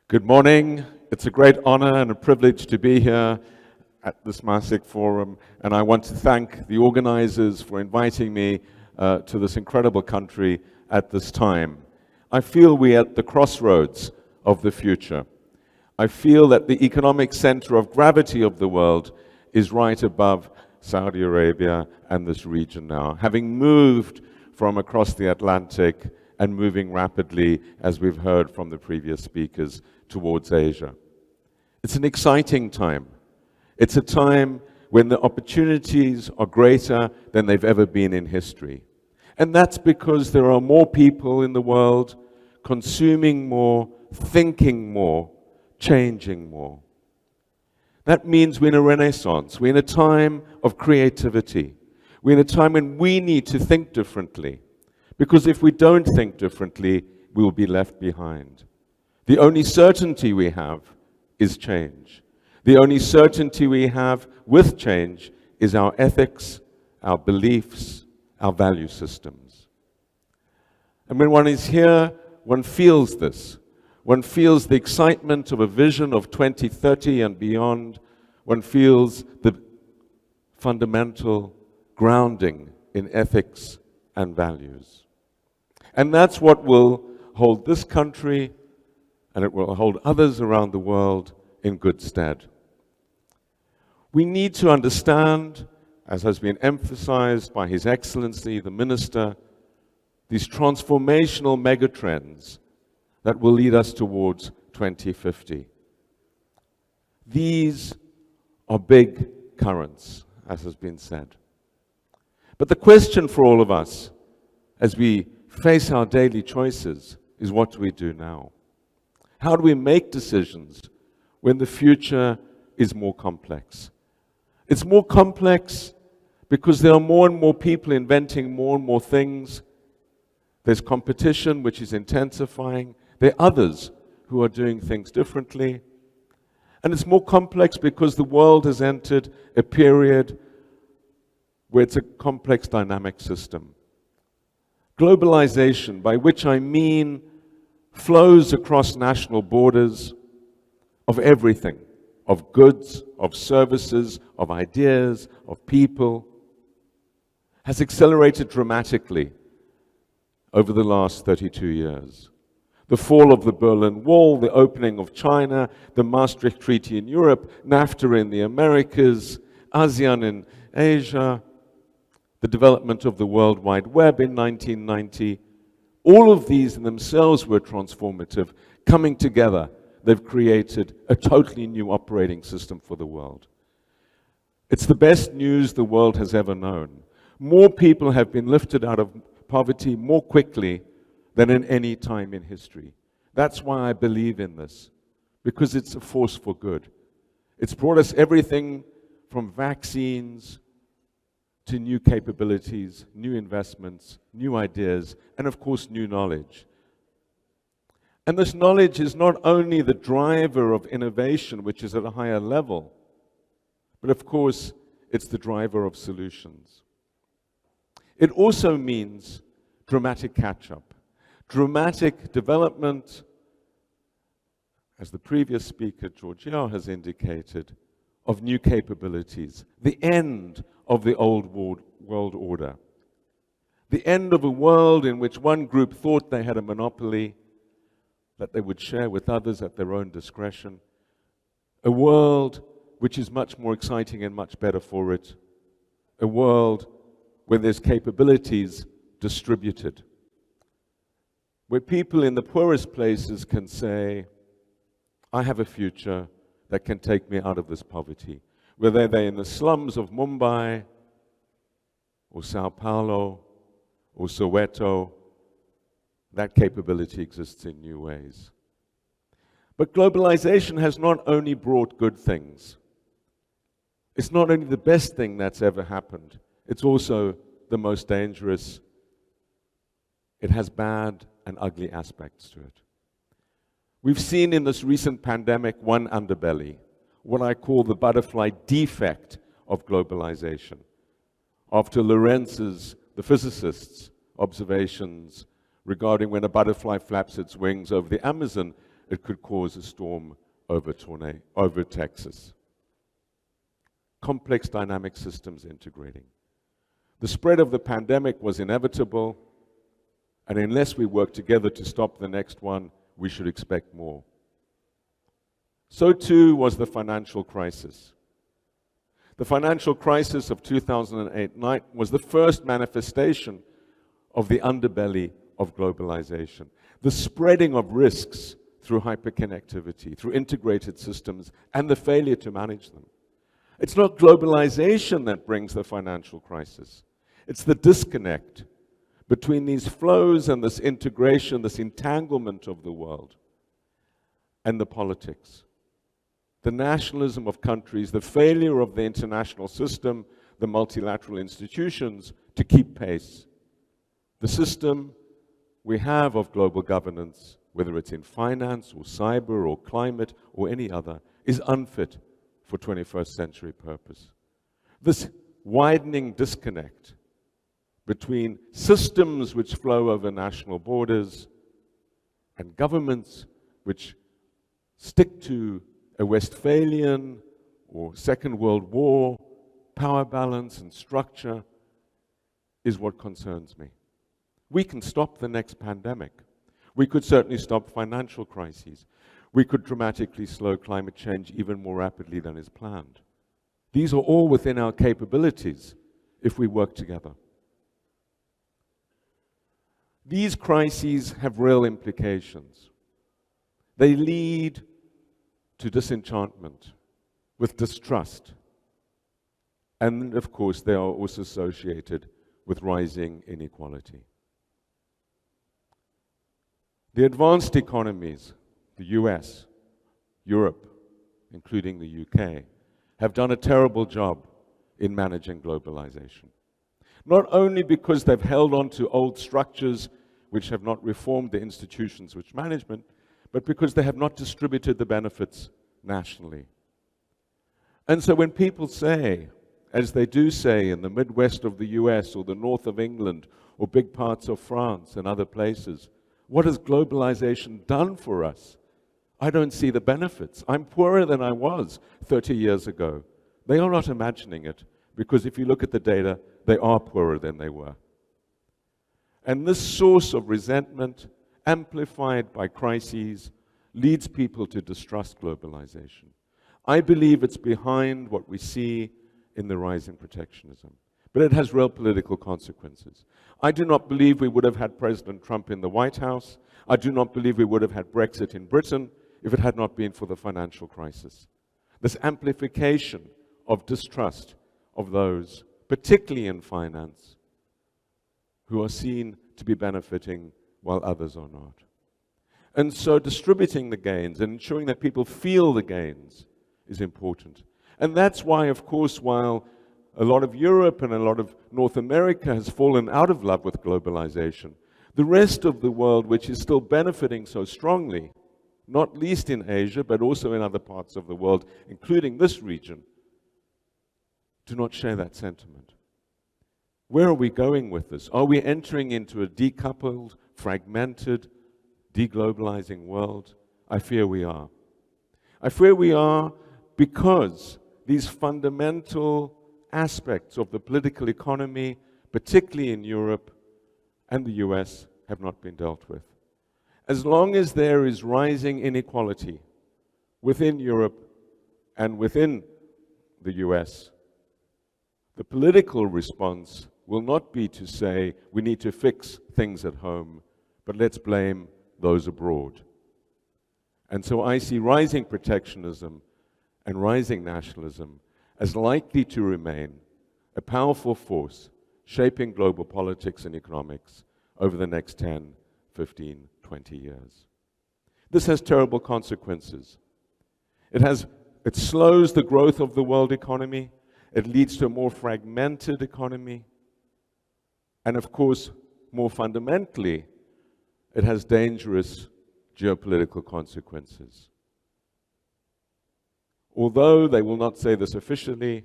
Good morning. It's a great honor and a privilege to be here at this MASIC forum, and I want to thank the organizers for inviting me to this incredible country at this time. I feel we're at the crossroads of the future. I feel that the economic center of gravity of the world is right above Saudi Arabia and this region now, having moved from across the Atlantic and moving rapidly, as we've heard from the previous speakers, towards Asia. It's an exciting time. It's a time when the opportunities are greater than they've ever been in history. And that's because there are more people in the world consuming more, thinking more, changing more. That means we're in a renaissance. We're in a time of creativity. We're in a time when we need to think differently. Because if we don't think differently, we will be left behind. The only certainty we have is change. The only certainty we have with change is our ethics, our beliefs, our value systems. And when one is here, one feels this. One feels the excitement of a vision of 2030 and beyond. One feels the fundamental grounding in ethics and values. And that's what will hold this country, and it will hold others around the world in good stead. We need to understand, as has been emphasized by His Excellency, the Minister, these transformational megatrends that will lead us towards 2050. These are big currents, as has been said. But the question for all of us, as we face our daily choices, is what do we do now? How do we make decisions when the future is more complex? It's more complex because there are more and more people inventing more and more things. There's competition which is intensifying. There are others who are doing things differently. And it's more complex because the world has entered a period where it's a complex dynamic system. Globalization, by which I mean flows across national borders of everything, of goods, of services, of ideas, of people, has accelerated dramatically over the last 32 years. The fall of the Berlin Wall, the opening of China, the Maastricht Treaty in Europe, NAFTA in the Americas, ASEAN in Asia, the development of the World Wide Web in 1990, all of these in themselves were transformative. Coming together, they've created a totally new operating system for the world. It's the best news the world has ever known. More people have been lifted out of poverty more quickly than in any time in history. That's why I believe in this, because it's a force for good. It's brought us everything from vaccines to new capabilities, new investments, new ideas, and of course, new knowledge. And this knowledge is not only the driver of innovation, which is at a higher level, but of course, it's the driver of solutions. It also means dramatic catch-up, dramatic development, as the previous speaker, George Yao, has indicated, of new capabilities, the end of the old world order, the end of a world in which one group thought they had a monopoly that they would share with others at their own discretion, a world which is much more exciting and much better for it, a world where there's capabilities distributed, where people in the poorest places can say, I have a future that can take me out of this poverty. Whether they're in the slums of Mumbai, or Sao Paulo, or Soweto, that capability exists in new ways. But globalization has not only brought good things. It's not only the best thing that's ever happened, it's also the most dangerous. It has bad and ugly aspects to it. We've seen in this recent pandemic one underbelly, what I call the butterfly defect of globalization. After Lorenz's, the physicist's, observations regarding when a butterfly flaps its wings over the Amazon, it could cause a storm over Texas. Complex dynamic systems integrating. The spread of the pandemic was inevitable, and unless we work together to stop the next one, we should expect more. So too was the financial crisis. The financial crisis of 2008-9 was the first manifestation of the underbelly of globalization. The spreading of risks through hyperconnectivity, through integrated systems, and the failure to manage them. It's not globalization that brings the financial crisis. It's the disconnect between these flows and this integration, this entanglement of the world, and the politics. The nationalism of countries, the failure of the international system, the multilateral institutions to keep pace. The system we have of global governance, whether it's in finance or cyber or climate or any other, is unfit for 21st century purpose. This widening disconnect between systems which flow over national borders and governments which stick to a Westphalian or Second World War power balance and structure is what concerns me. We can stop the next pandemic. We could certainly stop financial crises. We could dramatically slow climate change even more rapidly than is planned. These are all within our capabilities if we work together. These crises have real implications. They lead to disenchantment, with distrust. And of course, they are also associated with rising inequality. The advanced economies, the US, Europe, including the UK, have done a terrible job in managing globalization. Not only because they've held on to old structures which have not reformed the institutions which management, but because they have not distributed the benefits nationally. And so when people say, as they do say in the Midwest of the US or the north of England or big parts of France and other places, what has globalization done for us? I don't see the benefits. I'm poorer than I was 30 years ago. They are not imagining it, because if you look at the data, they are poorer than they were. And this source of resentment, amplified by crises, leads people to distrust globalization. I believe it's behind what we see in the rise in protectionism. But it has real political consequences. I do not believe we would have had President Trump in the White House. I do not believe we would have had Brexit in Britain if it had not been for the financial crisis. This amplification of distrust of those, particularly in finance, who are seen to be benefiting while others are not. And so distributing the gains and ensuring that people feel the gains is important. And that's why, of course, while a lot of Europe and a lot of North America has fallen out of love with globalization, the rest of the world, which is still benefiting so strongly, not least in Asia, but also in other parts of the world, including this region, do not share that sentiment. Where are we going with this? Are we entering into a decoupled, fragmented, deglobalizing world? I fear we are. I fear we are because these fundamental aspects of the political economy, particularly in Europe and the US, have not been dealt with. As long as there is rising inequality within Europe and within the US, the political response will not be to say we need to fix things at home, but let's blame those abroad. And so I see rising protectionism and rising nationalism as likely to remain a powerful force shaping global politics and economics over the next 10, 15, 20 years. This has terrible consequences. It slows the growth of the world economy. It leads to a more fragmented economy. And of course, more fundamentally, it has dangerous geopolitical consequences. Although they will not say this officially,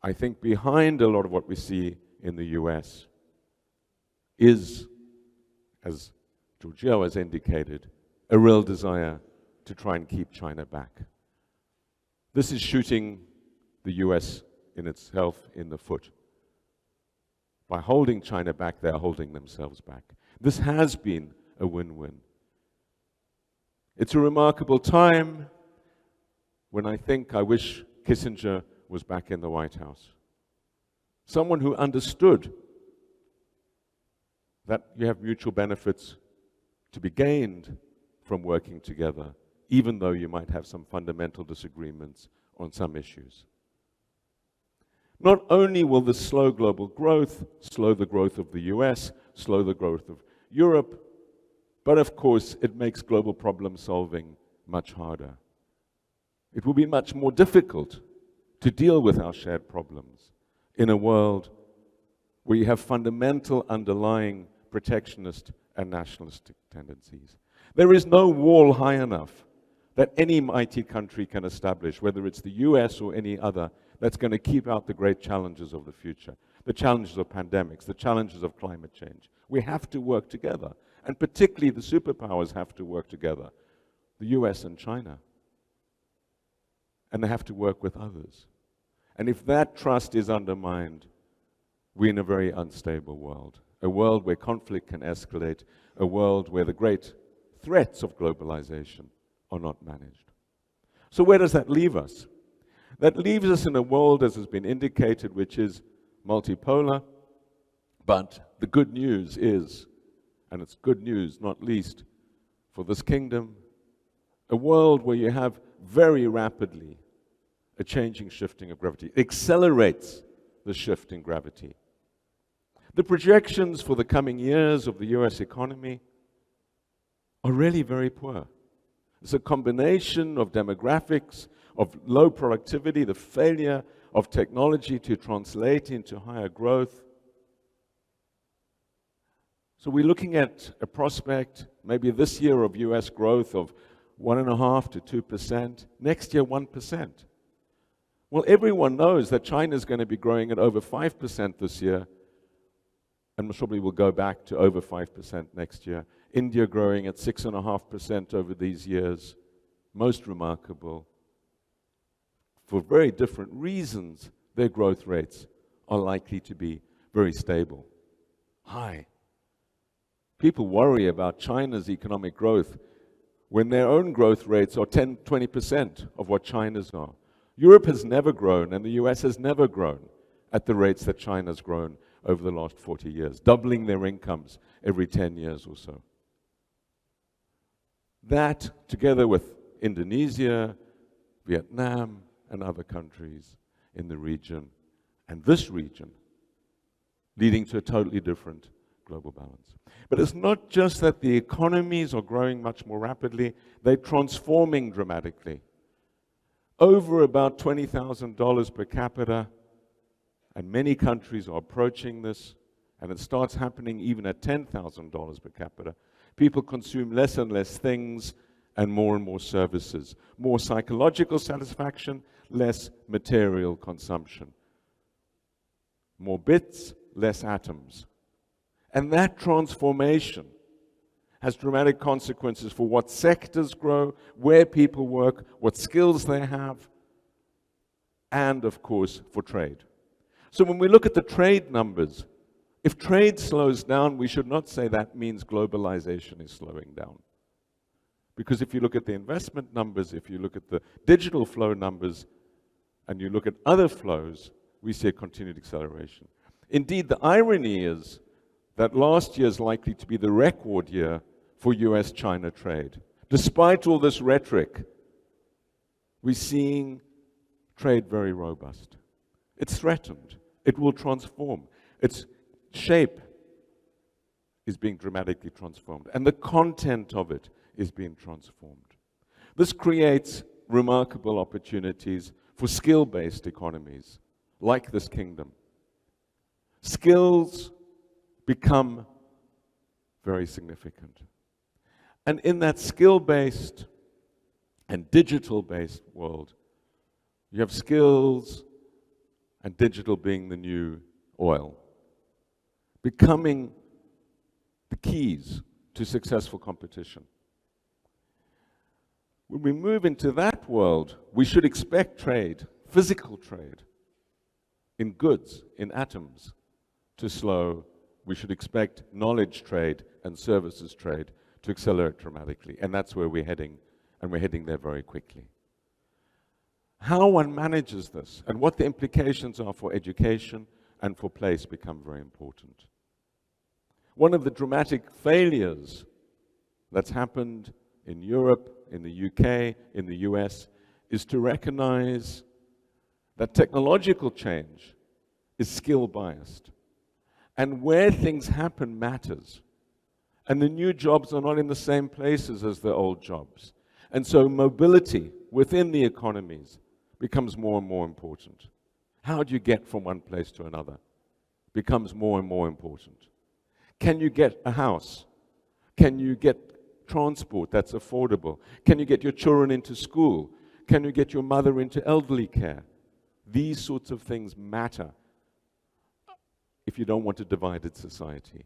I think behind a lot of what we see in the US is, as Giorgio has indicated, a real desire to try and keep China back. This is shooting the US in itself in the foot. By holding China back, they are holding themselves back. This has been a win-win. It's a remarkable time when I wish Kissinger was back in the White House. Someone who understood that you have mutual benefits to be gained from working together, even though you might have some fundamental disagreements on some issues. Not only will this slow global growth, slow the growth of the US, slow the growth of Europe, but of course it makes global problem solving much harder. It will be much more difficult to deal with our shared problems in a world where you have fundamental underlying protectionist and nationalistic tendencies. There is no wall high enough that any mighty country can establish, whether it's the US or any other, that's going to keep out the great challenges of the future, the challenges of pandemics, the challenges of climate change. We have to work together, and particularly the superpowers have to work together, the US and China. And they have to work with others. And if that trust is undermined, we're in a very unstable world, a world where conflict can escalate, a world where the great threats of globalization are not managed. So where does that leave us? That leaves us in a world, as has been indicated, which is multipolar, but the good news is, and it's good news not least for this kingdom, a world where you have very rapidly a changing shifting of gravity. It accelerates the shift in gravity. The projections for the coming years of the US economy are really very poor. It's a combination of demographics, of low productivity, the failure of technology to translate into higher growth. So we're looking at a prospect, maybe this year, of US growth of 1.5% to 2%, next year 1%. Well, everyone knows that China is going to be growing at over 5% this year, and probably will go back to over 5% next year. India growing at 6.5% over these years, most remarkable. For very different reasons, their growth rates are likely to be very stable, high. People worry about China's economic growth when their own growth rates are 10, 20% of what China's are. Europe has never grown, and the US has never grown at the rates that China's grown over the last 40 years, doubling their incomes every 10 years or so. That, together with Indonesia, Vietnam, and other countries in the region, and this region, leading to a totally different global balance. But it's not just that the economies are growing much more rapidly, they're transforming dramatically. Over about $20,000 per capita, and many countries are approaching this, and it starts happening even at $10,000 per capita. People consume less and less things and more services. More psychological satisfaction, less material consumption. More bits, less atoms. And that transformation has dramatic consequences for what sectors grow, where people work, what skills they have, and of course for trade. So when we look at the trade numbers, if trade slows down, we should not say that means globalization is slowing down. Because if you look at the investment numbers, if you look at the digital flow numbers, and you look at other flows, we see a continued acceleration. Indeed, the irony is that last year is likely to be the record year for US-China trade. Despite all this rhetoric, we're seeing trade very robust. It's threatened. It will transform. Its shape is being dramatically transformed, and the content of it is being transformed. This creates remarkable opportunities for skill-based economies, like this kingdom. Skills become very significant. And in that skill-based and digital-based world, you have skills and digital being the new oil, becoming the keys to successful competition. When we move into that world, we should expect trade, physical trade, in goods, in atoms, to slow. We should expect knowledge trade and services trade to accelerate dramatically. And that's where we're heading, and we're heading there very quickly. How one manages this and what the implications are for education and for place become very important. One of the dramatic failures that's happened in Europe, in the UK, in the US, is to recognize that technological change is skill biased. And where things happen matters. And the new jobs are not in the same places as the old jobs. And so mobility within the economies becomes more and more important. How do you get from one place to another? Becomes more and more important. Can you get a house? Can you get transport that's affordable? Can you get your children into school? Can you get your mother into elderly care? These sorts of things matter if you don't want a divided society.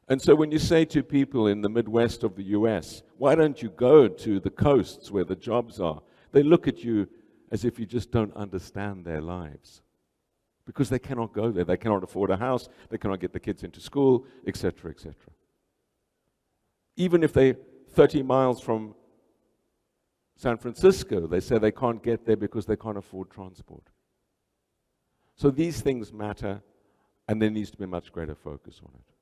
And so when you say to people in the Midwest of the US, why don't you go to the coasts where the jobs are? They look at you as if you just don't understand their lives. Because they cannot go there. They cannot afford a house. They cannot get the kids into school, etc., etc. Even if they're 30 miles from San Francisco, they say they can't get there because they can't afford transport. So these things matter, and there needs to be a much greater focus on it.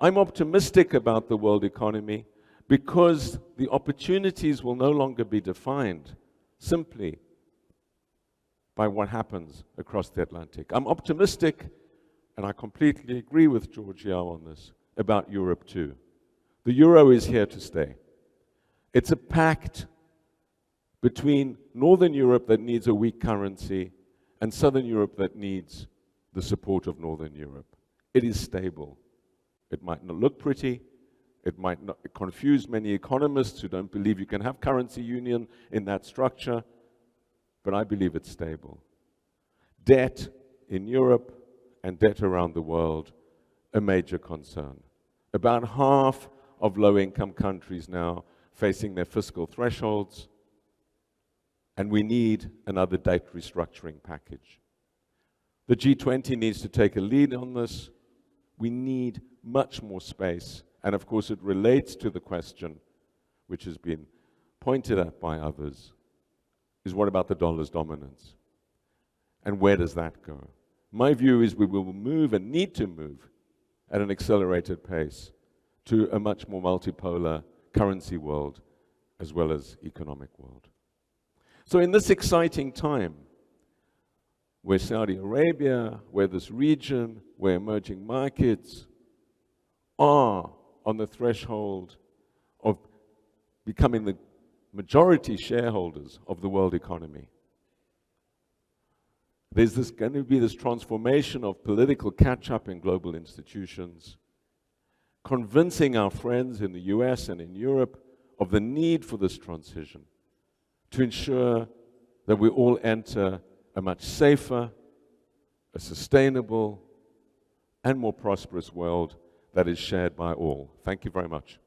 I'm optimistic about the world economy because the opportunities will no longer be defined simply by what happens across the Atlantic. I'm optimistic, and I completely agree with George Yao on this, about Europe too. The euro is here to stay. It's a pact between Northern Europe that needs a weak currency and Southern Europe that needs the support of Northern Europe. It is stable. It might not look pretty. It might not confuse many economists who don't believe you can have currency union in that structure, but I believe it's stable. Debt in Europe and debt around the world, a major concern. About half of low-income countries now facing their fiscal thresholds, and we need another debt restructuring package. The G20 needs to take a lead on this. We need much more space, and of course it relates to the question, which has been pointed at by others, is what about the dollar's dominance? And where does that go? My view is we will move and need to move at an accelerated pace to a much more multipolar currency world as well as economic world. So in this exciting time, where Saudi Arabia, where this region, where emerging markets are on the threshold of becoming the majority shareholders of the world economy, there's going to be this transformation of political catch-up in global institutions, convincing our friends in the US and in Europe of the need for this transition to ensure that we all enter a much safer, a sustainable, and more prosperous world that is shared by all. Thank you very much.